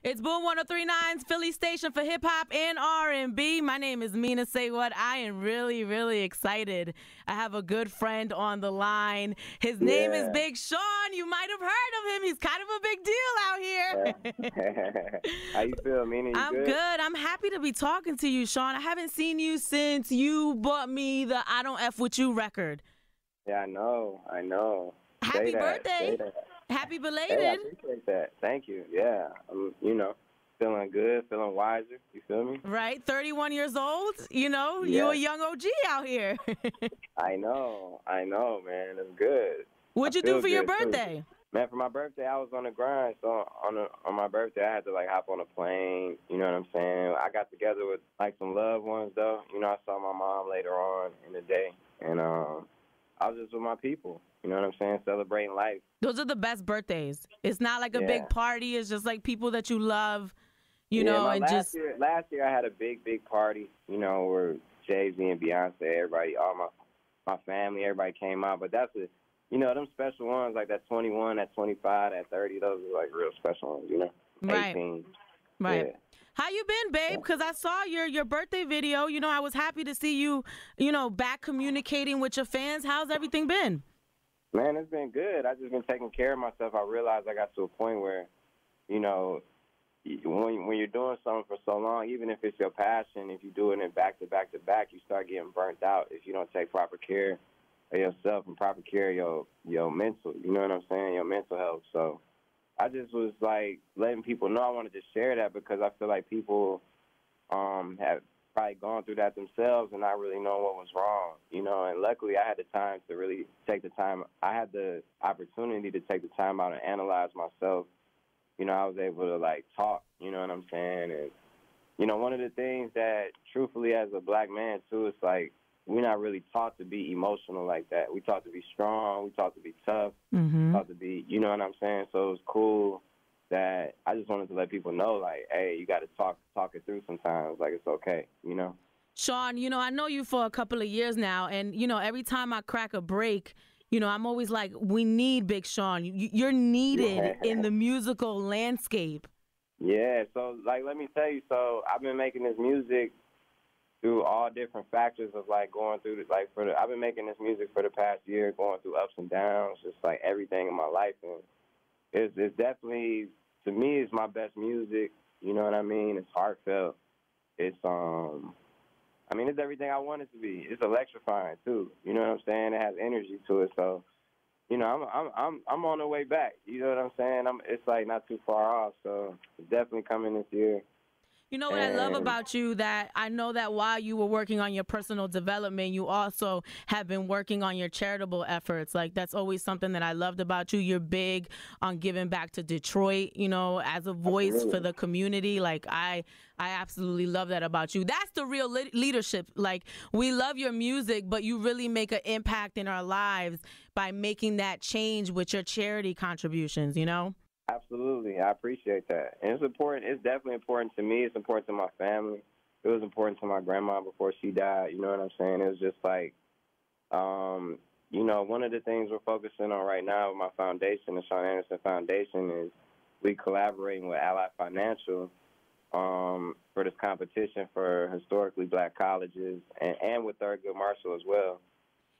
It's Boom 1039's Philly station for hip hop and R&B. My name is Mina SayWhat. I am really, really excited. I have a good friend on the line. His name is Big Sean. You might have heard of him. He's kind of a big deal out here. How you feel, Mina? You I'm good. I'm happy to be talking to you, Sean. I haven't seen you since you bought me the I Don't F With You record. Yeah, I know. Happy birthday. Happy belated. Hey, I appreciate that. Thank you. Yeah, I'm, feeling good, feeling wiser. You feel me? Right, 31 years old. You a young OG out here. I know, man. It's good. What'd you do for your birthday? Too. Man, for my birthday, I was on the grind. So on my birthday, I had to hop on a plane. You know what I'm saying? I got together with some loved ones though. I saw my mom later on in the day, and I was just with my people. You know what I'm saying? Celebrating life. Those are the best birthdays. It's not like a big party. It's just like people that you love, and last year I had a big party, where Jay-Z and Beyonce, everybody, all my family, everybody came out. But that's them special ones, like that 21, that 25, that 30, those are real special ones, Right. 18. Right. Yeah. How you been, babe? Because I saw your birthday video. I was happy to see you, back communicating with your fans. How's everything been? Man, it's been good. I've just been taking care of myself. I realized I got to a point where, when you're doing something for so long, even if it's your passion, if you're doing it back to back to back, you start getting burnt out if you don't take proper care of yourself and proper care of your mental, you know what I'm saying, your mental health. So I just was letting people know. I wanted to share that because I feel like people have probably gone through that themselves and not really knowing what was wrong, and luckily I had the time to really take the time. I had the opportunity to take the time out and analyze myself. I was able to talk, you know what I'm saying? And, one of the things that truthfully as a black man too, it's we're not really taught to be emotional like that. We taught to be strong. We taught to be tough. Taught to be, you know what I'm saying? So it was cool that I just wanted to let people know, hey, you got to talk it through sometimes. It's okay, Sean, I know you for a couple of years now, and, every time I crack a break, I'm always like, we need Big Sean. You're needed in the musical landscape. Yeah, so, let me tell you, so I've been making this music through all different factors of, going through, I've been making this music for the past year, going through ups and downs, just, everything in my life, and it's definitely, to me, it's my best music, you know what I mean? It's heartfelt. It's, it's everything I want it to be. It's electrifying, too, you know what I'm saying? It has energy to it, so, I'm on the way back, you know what I'm saying? It's, not too far off, so it's definitely coming this year. You know what I love about you, that I know that while you were working on your personal development, you also have been working on your charitable efforts. That's always something that I loved about you. You're big on giving back to Detroit, as a voice for the community. I absolutely love that about you. That's the real leadership. We love your music, but you really make an impact in our lives by making that change with your charity contributions, Absolutely. I appreciate that. And it's important. It's definitely important to me. It's important to my family. It was important to my grandma before she died. You know what I'm saying? It was just one of the things we're focusing on right now with my foundation, the Sean Anderson Foundation, is we collaborating with Ally Financial for this competition for historically black colleges and with Thurgood Marshall as well.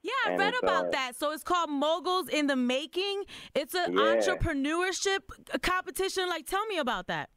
Yeah, I read about that. So it's called Moguls In The Making. It's an entrepreneurship competition. Tell me about that.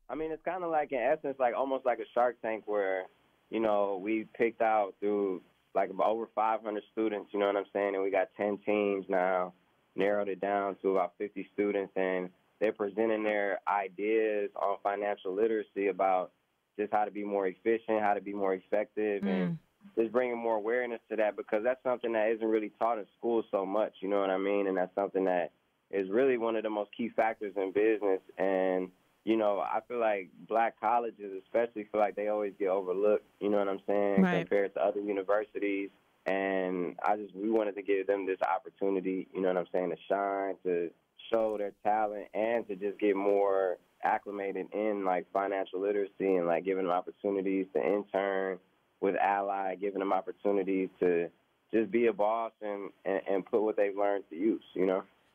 It's kind of in essence, almost like a Shark Tank where, we picked out through over 500 students, you know what I'm saying? And we got 10 teams now, narrowed it down to about 50 students. And they're presenting their ideas on financial literacy about just how to be more efficient, how to be more effective, and just bringing more awareness to that, because that's something that isn't really taught in school so much, you know what I mean? And that's something that is really one of the most key factors in business. And, I feel like black colleges especially feel like they always get overlooked, you know what I'm saying, compared to other universities. And we wanted to give them this opportunity, you know what I'm saying, to shine, to show their talent, and to just get more acclimated in, financial literacy, and, giving them opportunities to intern with Ally, giving them opportunities to just be a boss and put what they've learned to use,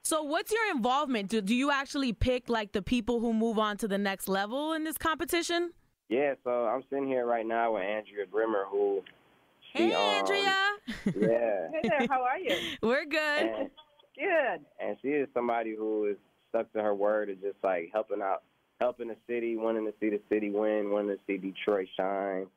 So what's your involvement? Do you actually pick like the people who move on to the next level in this competition? Yeah, so I'm sitting here right now with Andrea Grimmer, who she Hey, Andrea. yeah. Hey there, how are you? We're good. And, Good. and she is somebody who is stuck to her word of just like helping the city, wanting to see the city win, wanting to see Detroit shine.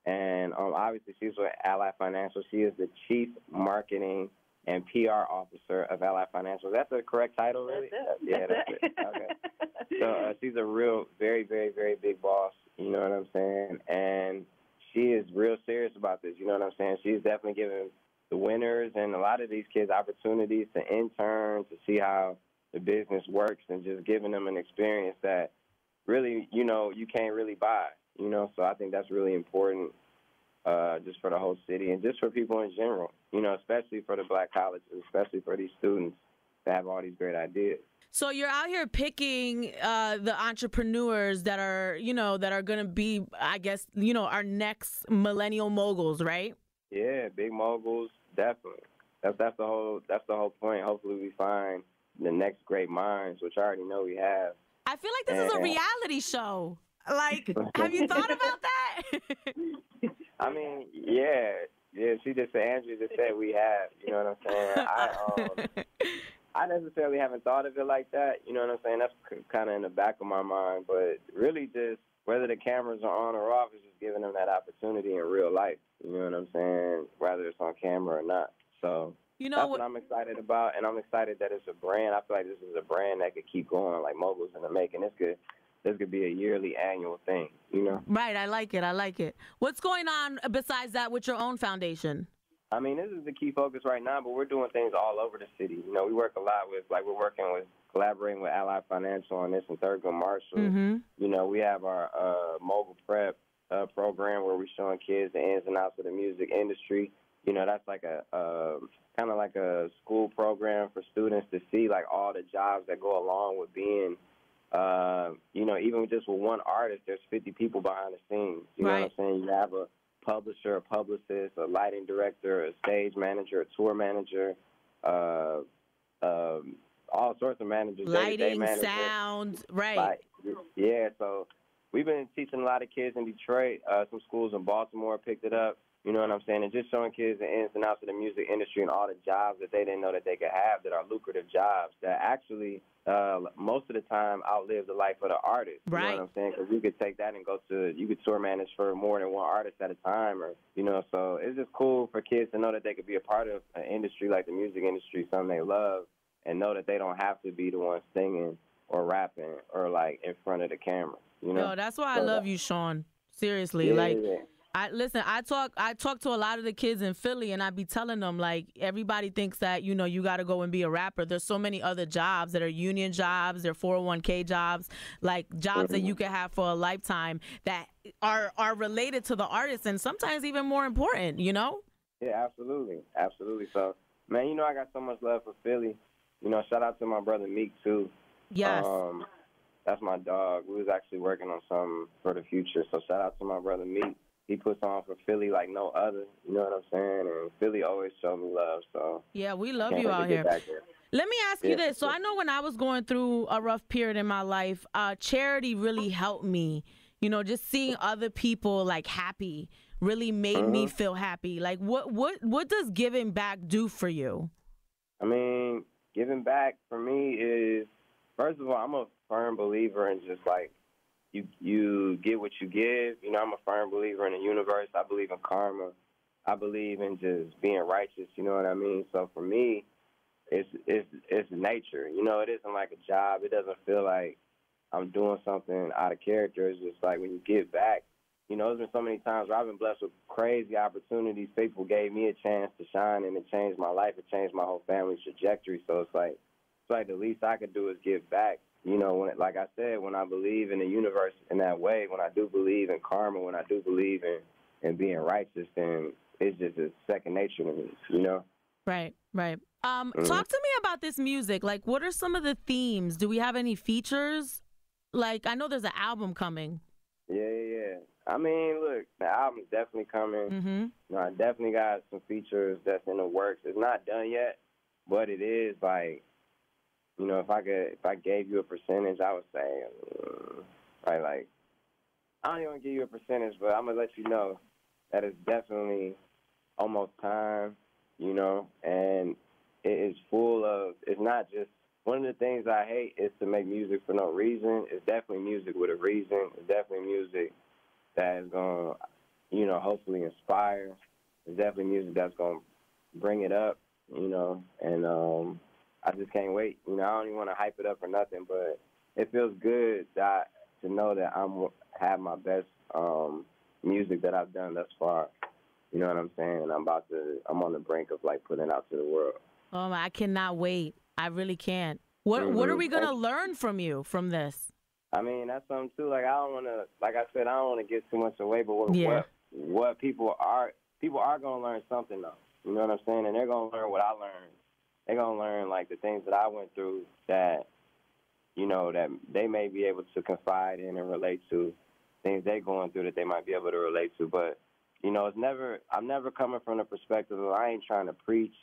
And obviously she's with Ally Financial. She is the Chief Marketing and PR Officer of Ally Financial. Is that the correct title, really? That's it. Yeah, that's it. Okay. So she's a real, very, very, very big boss. You know what I'm saying? And she is real serious about this. You know what I'm saying? She's definitely giving the winners and a lot of these kids opportunities to intern, to see how the business works, and just giving them an experience that really, you know, you can't really buy. You know, so I think that's really important just for the whole city and just for people in general, you know, especially for the black colleges, especially for these students to have all these great ideas. So you're out here picking the entrepreneurs that are, you know, that are going to be, I guess, you know, our next millennial moguls, right? Yeah, big moguls, definitely. That's the whole point. Hopefully we find the next great minds, which I already know we have. I feel like this is a reality show. Like, have you thought about that? I mean, yeah. She just said, Andrew just said we have. You know what I'm saying? I necessarily haven't thought of it like that. You know what I'm saying? That's kind of in the back of my mind. But really, just whether the cameras are on or off is just giving them that opportunity in real life. You know what I'm saying? Whether it's on camera or not. So you know that's what I'm excited about, and I'm excited that it's a brand. I feel like this is a brand that could keep going, like Moguls in the Making. This could be a yearly, annual thing, you know? Right, I like it. What's going on besides that with your own foundation? I mean, this is the key focus right now, but we're doing things all over the city. You know, we work a lot with, like, collaborating with Ally Financial on this and Thurgood Marshall. Mm-hmm. You know, we have our Mogul Prep program where we're showing kids the ins and outs of the music industry. You know, that's like a kind of like a school program for students to see, like, all the jobs that go along with being you know, even just with one artist, there's 50 people behind the scenes. You know what I'm saying? You have a publisher, a publicist, a lighting director, a stage manager, a tour manager, all sorts of managers. Lighting, sound, right. Yeah, so we've been teaching a lot of kids in Detroit. Some schools in Baltimore picked it up. You know what I'm saying? And just showing kids the ins and outs of the music industry and all the jobs that they didn't know that they could have that are lucrative jobs that actually most of the time outlive the life of the artist. Right. You know what I'm saying? Because you could take that and you could tour manage for more than one artist at a time. Or, you know, so it's just cool for kids to know that they could be a part of an industry like the music industry, something they love, and know that they don't have to be the one singing or rapping or, like, in front of the camera. You know? Yo, that's why I love you, Sean. Seriously. Yeah, like, yeah. I talk to a lot of the kids in Philly, and I be telling them, like, everybody thinks that, you know, you got to go and be a rapper. There's so many other jobs that are union jobs, they're 401k jobs, like jobs that you can have for a lifetime that are related to the artist and sometimes even more important, you know? Yeah, absolutely. Absolutely. So, man, you know, I got so much love for Philly. You know, shout out to my brother Meek, too. Yes. That's my dog. We was actually working on something for the future. So shout out to my brother Meek. He puts on for Philly like no other. You know what I'm saying? And Philly always showed me love. So yeah, we love you out here. Let me ask you this. So I know when I was going through a rough period in my life, charity really helped me. You know, just seeing other people like happy really made me feel happy. Like what does giving back do for you? I mean, giving back for me is, first of all, I'm a firm believer in just like you get what you give. You know, I'm a firm believer in the universe. I believe in karma. I believe in just being righteous. You know what I mean? So for me, it's nature. You know, it isn't like a job. It doesn't feel like I'm doing something out of character. It's just like when you give back. You know, there's been so many times where I've been blessed with crazy opportunities. People gave me a chance to shine, and it changed my life. It changed my whole family's trajectory. So it's like the least I could do is give back. You know, when, like I said, when I believe in the universe in that way, when I do believe in karma, when I do believe in being righteous, then it's just a second nature to me, you know? Right. Talk to me about this music. Like, what are some of the themes? Do we have any features? Like, I know there's an album coming. Yeah. I mean, look, the album's definitely coming. You know, I definitely got some features that's in the works. It's not done yet, but it is, like, you know, if I gave you a percentage, I would say, right, like, I don't even want to give you a percentage, but I'm going to let you know that it's definitely almost time, you know, and it is full of, it's not just, one of the things I hate is to make music for no reason. It's definitely music with a reason. It's definitely music that is going to, you know, hopefully inspire. It's definitely music that's going to bring it up, you know, and I just can't wait. You know, I don't even want to hype it up or nothing, but it feels good to know that have my best music that I've done thus far. You know what I'm saying? And I'm on the brink of, like, putting it out to the world. Oh, I cannot wait. I really can't. What are we going to learn from you from this? I mean, that's something, too. Like, I don't want to, like I said, I don't want to give too much away, but what people are going to learn something, though. You know what I'm saying? And they're going to learn what I learned. They're going to learn, like, the things that I went through that, you know, that they may be able to confide in and relate to, things they're going through that they might be able to relate to. But, you know, I'm never coming from the perspective of I ain't trying to preach.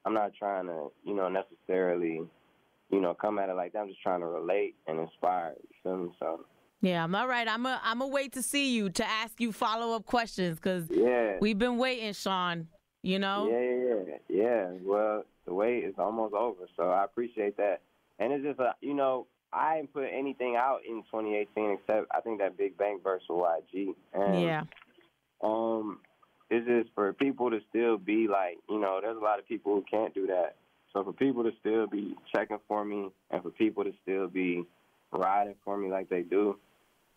I'm not trying to, you know, necessarily, you know, come at it like that. I'm just trying to relate and inspire. You feel me? So. Yeah, I'm all right. I'm a wait to see you to ask you follow-up questions because we've been waiting, Sean, you know? Yeah. Well, the wait is almost over, so I appreciate that. And it's just, you know, I didn't put anything out in 2018 except I think that Big Bang verse with YG. And, it's just for people to still be like, you know, there's a lot of people who can't do that. So for people to still be checking for me and for people to still be riding for me like they do,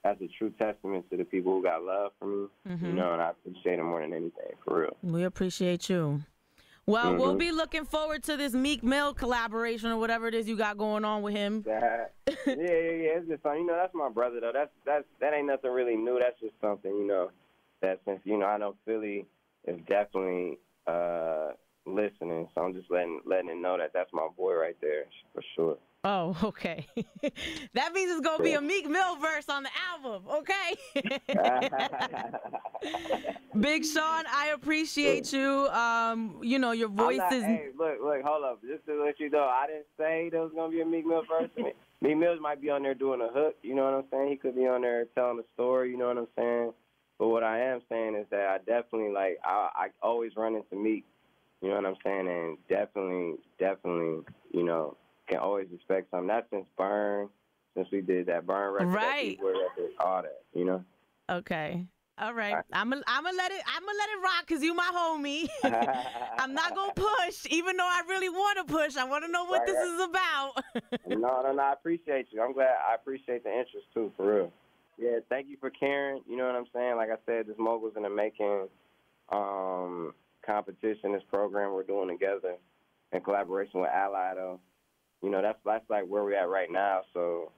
that's a true testament to the people who got love for me, you know, and I appreciate it more than anything, for real. We appreciate you. Well, we'll be looking forward to this Meek Mill collaboration or whatever it is you got going on with him. Yeah. It's just fun. You know, that's my brother, though. That ain't nothing really new. That's just something, you know, that since, you know, I know Philly is definitely listening, so I'm just letting it know that that's my boy right there, for sure. Oh, okay. That means it's going to be a Meek Mill verse on the album, okay? Big Sean, I appreciate you. You know, your voice is... Hey, look, hold up. Just to let you know, I didn't say there was going to be a Meek Mill verse. Meek Mill might be on there doing a hook, you know what I'm saying? He could be on there telling a story, you know what I'm saying? But what I am saying is that I definitely, like, I always run into Meek, you know what I'm saying? And definitely, you know, can always expect something. That's since we did that Burn record, right? That record, all that, you know. Okay, all right. I'm gonna let it rock because you my homie. I'm not gonna push, even though I really want to push. I want to know what this is about. No, I appreciate you. I'm glad. I appreciate the interest too, for real. Yeah, thank you for caring. You know what I'm saying? Like I said, this Moguls in the Making competition, this program we're doing together in collaboration with Ally, though. You know, that's like where we're at right now, so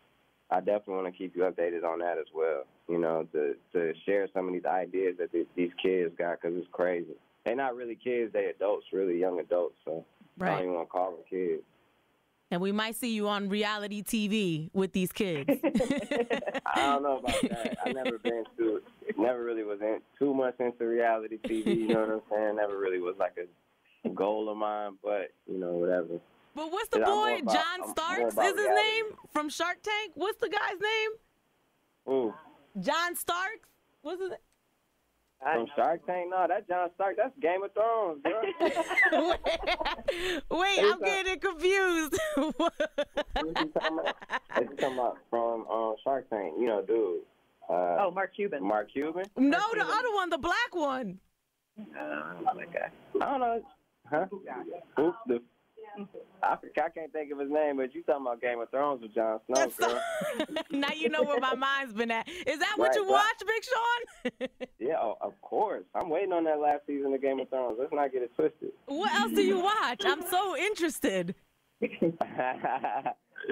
I definitely want to keep you updated on that as well, you know, to share some of these ideas that these kids got, because it's crazy. They're not really kids, they're adults, really young adults, so I don't even want to call them kids. And we might see you on reality TV with these kids. I don't know about that. I never really was too much into reality TV, you know what I'm saying? Never really was like a goal of mine, but, you know, whatever. But what's the boy, John Starks is his name, from Shark Tank? What's the guy's name? Who? John Starks? What's his name? From Shark Tank? No, that's John Stark. That's Game of Thrones, bro. Wait, I'm getting confused. What you talking about from Shark Tank? You know, dude. Mark Cuban. Mark Cuban? No, the other one, the black one. Okay. I don't know. Huh? Who's I can't think of his name, but you talking about Game of Thrones with Jon Snow, girl. Now you know where my mind's been at. Is that what you watched, Big Sean? Yeah, of course. I'm waiting on that last season of Game of Thrones. Let's not get it twisted. What else do you watch? I'm so interested.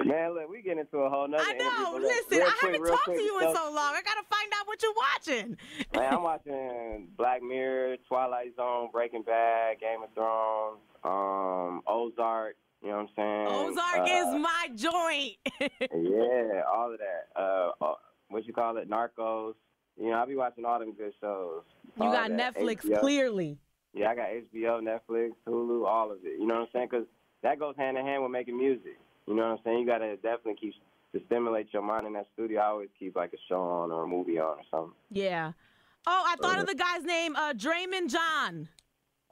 Man, look, we get into a whole nother interview. I know. Listen, I haven't talked to you in so long. I got to find out what you're watching. Man, I'm watching Black Mirror, Twilight Zone, Breaking Bad, Game of Thrones, Ozark. You know what I'm saying? Ozark is my joint. Yeah, all of that. What you call it? Narcos. You know, I be watching all them good shows. You got Netflix, HBO. Clearly. Yeah, I got HBO, Netflix, Hulu, all of it. You know what I'm saying? Because that goes hand in hand with making music. You know what I'm saying? You got to definitely keep to stimulate your mind in that studio. I always keep like a show on or a movie on or something. Yeah. Oh, I thought of the guy's name, Draymond John.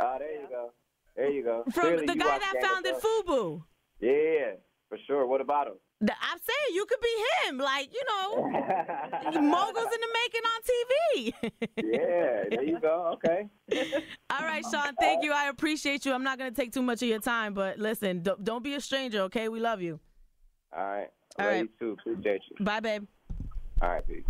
Oh, there you go. There you go. From Clearly the guy that founded FUBU. Yeah, for sure. What about him? I'm saying you could be him, like, you know, Moguls in the Making on TV. Yeah, there you go. Okay. All right, Sean, thank you. I appreciate you. I'm not going to take too much of your time, but listen, don't be a stranger, okay? We love you. All right. All Love right. you too. Appreciate you. Bye, babe. All right, peace.